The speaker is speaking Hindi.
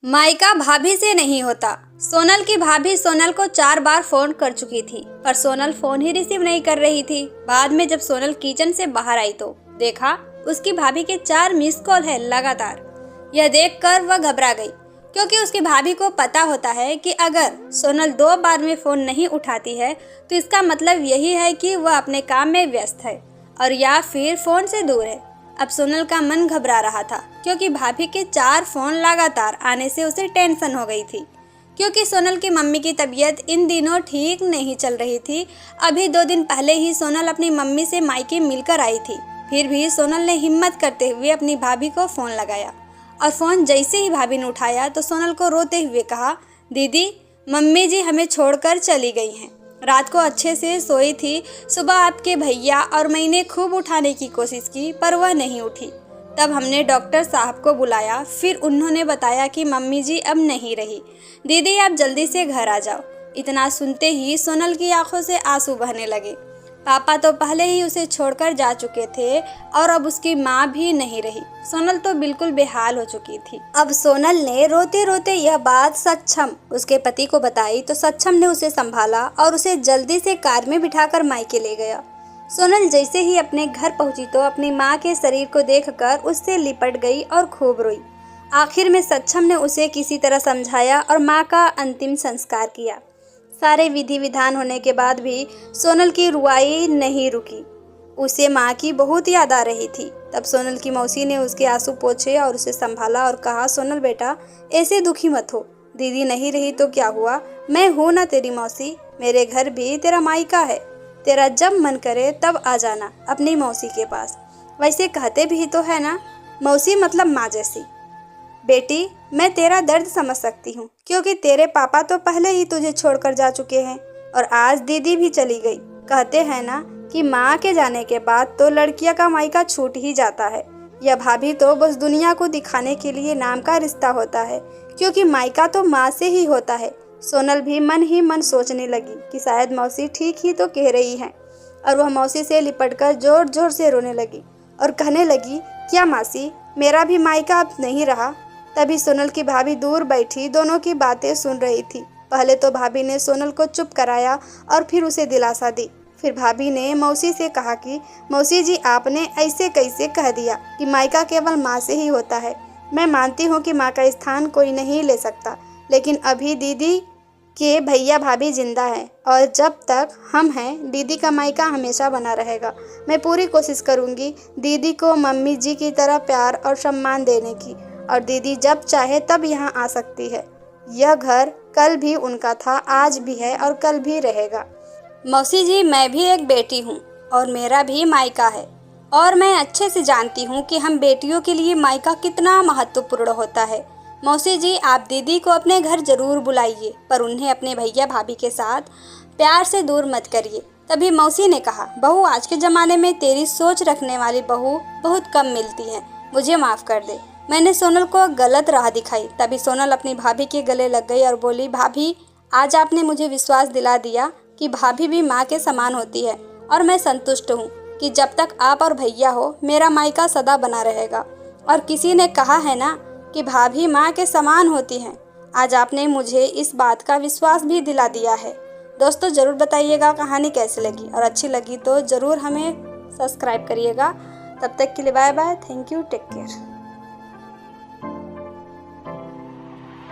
माइका भाभी से नहीं होता। सोनल की भाभी सोनल को 4 बार फोन कर चुकी थी, पर सोनल फोन ही रिसीव नहीं कर रही थी। बाद में जब सोनल किचन से बाहर आई तो देखा उसकी भाभी के 4 मिस कॉल है लगातार। यह देखकर वह घबरा गई, क्योंकि उसकी भाभी को पता होता है कि अगर सोनल 2 बार में फोन नहीं उठाती है तो इसका मतलब यही है कि वह अपने काम में व्यस्त है और या फिर फोन से दूर है। अब सोनल का मन घबरा रहा था, क्योंकि भाभी के 4 फोन लगातार आने से उसे टेंशन हो गई थी। क्योंकि सोनल की मम्मी की तबीयत इन दिनों ठीक नहीं चल रही थी। अभी 2 दिन पहले ही सोनल अपनी मम्मी से मायके मिलकर आई थी। फिर भी सोनल ने हिम्मत करते हुए अपनी भाभी को फ़ोन लगाया, और फ़ोन जैसे ही भाभी ने उठाया तो सोनल को रोते हुए कहा, दीदी मम्मी जी हमें छोड़कर चली गई हैं। रात को अच्छे से सोई थी। सुबह आपके भैया और मैंने खूब उठाने की कोशिश की, पर वह नहीं उठी। तब हमने डॉक्टर साहब को बुलाया। फिर उन्होंने बताया कि मम्मी जी अब नहीं रही। दीदी आप जल्दी से घर आ जाओ। इतना सुनते ही सोनल की आंखों से आंसू बहने लगे। पापा तो पहले ही उसे छोड़कर जा चुके थे और अब उसकी माँ भी नहीं रही। सोनल तो बिल्कुल बेहाल हो चुकी थी। अब सोनल ने रोते रोते यह बात सक्षम उसके पति को बताई तो सक्षम ने उसे संभाला और उसे जल्दी से कार में बिठाकर मायके ले गया। सोनल जैसे ही अपने घर पहुंची तो अपनी माँ के शरीर को देखकर उससे लिपट गई और खूब रोई। आखिर में सक्षम ने उसे किसी तरह समझाया और माँ का अंतिम संस्कार किया। सारे विधि विधान होने के बाद भी सोनल की रुआई नहीं रुकी। उसे माँ की बहुत याद आ रही थी। तब सोनल की मौसी ने उसके आंसू पोंछे और उसे संभाला और कहा, सोनल बेटा ऐसे दुखी मत हो। दीदी नहीं रही तो क्या हुआ, मैं हूँ ना तेरी मौसी। मेरे घर भी तेरा मायका है। तेरा जब मन करे तब आ जाना अपनी मौसी के पास। वैसे कहते भी तो है ना, मौसी मतलब माँ जैसी। बेटी मैं तेरा दर्द समझ सकती हूँ, क्योंकि तेरे पापा तो पहले ही तुझे छोड़कर जा चुके हैं और आज दीदी भी चली गई। कहते हैं ना कि माँ के जाने के बाद तो लड़कियाँ का मायका छूट ही जाता है। यह भाभी तो बस दुनिया को दिखाने के लिए नाम का रिश्ता होता है, क्योंकि मायका तो माँ से ही होता है। सोनल भी मन ही मन सोचने लगी कि शायद मौसी ठीक ही तो कह रही हैं, और वह मौसी से लिपटकर जोर जोर से रोने लगी और कहने लगी, क्या मासी मेरा भी मायका अब नहीं रहा। तभी सोनल की भाभी दूर बैठी दोनों की बातें सुन रही थी। पहले तो भाभी ने सोनल को चुप कराया और फिर उसे दिलासा दी। फिर भाभी ने मौसी से कहा कि मौसी जी आपने ऐसे कैसे कह दिया कि मायका केवल माँ से ही होता है। मैं मानती हूँ कि माँ का स्थान कोई नहीं ले सकता, लेकिन अभी दीदी के भैया भाभी जिंदा हैं और जब तक हम हैं दीदी का मायका हमेशा बना रहेगा। मैं पूरी कोशिश करूँगी दीदी को मम्मी जी की तरह प्यार और सम्मान देने की, और दीदी जब चाहे तब यहाँ आ सकती है। यह घर कल भी उनका था, आज भी है और कल भी रहेगा। मौसी जी मैं भी एक बेटी हूँ और मेरा भी मायका है, और मैं अच्छे से जानती हूँ कि हम बेटियों के लिए मायका कितना महत्वपूर्ण होता है। मौसी जी आप दीदी को अपने घर जरूर बुलाइए, पर उन्हें अपने भैया भाभी के साथ प्यार से दूर मत करिए। तभी मौसी ने कहा, बहू आज के ज़माने में तेरी सोच रखने वाली बहू बहुत कम मिलती है, मुझे माफ़ कर दे, मैंने सोनल को गलत राह दिखाई। तभी सोनल अपनी भाभी के गले लग गई और बोली, भाभी आज आपने मुझे विश्वास दिला दिया कि भाभी भी माँ के समान होती है, और मैं संतुष्ट हूँ कि जब तक आप और भैया हो मेरा मायका सदा बना रहेगा। और किसी ने कहा है ना कि भाभी माँ के समान होती हैं। आज आपने मुझे इस बात का विश्वास भी दिला दिया है। दोस्तों ज़रूर बताइएगा कहानी कैसी लगी, और अच्छी लगी तो ज़रूर हमें सब्सक्राइब करिएगा। तब तक के लिए bye bye, thank you, take care.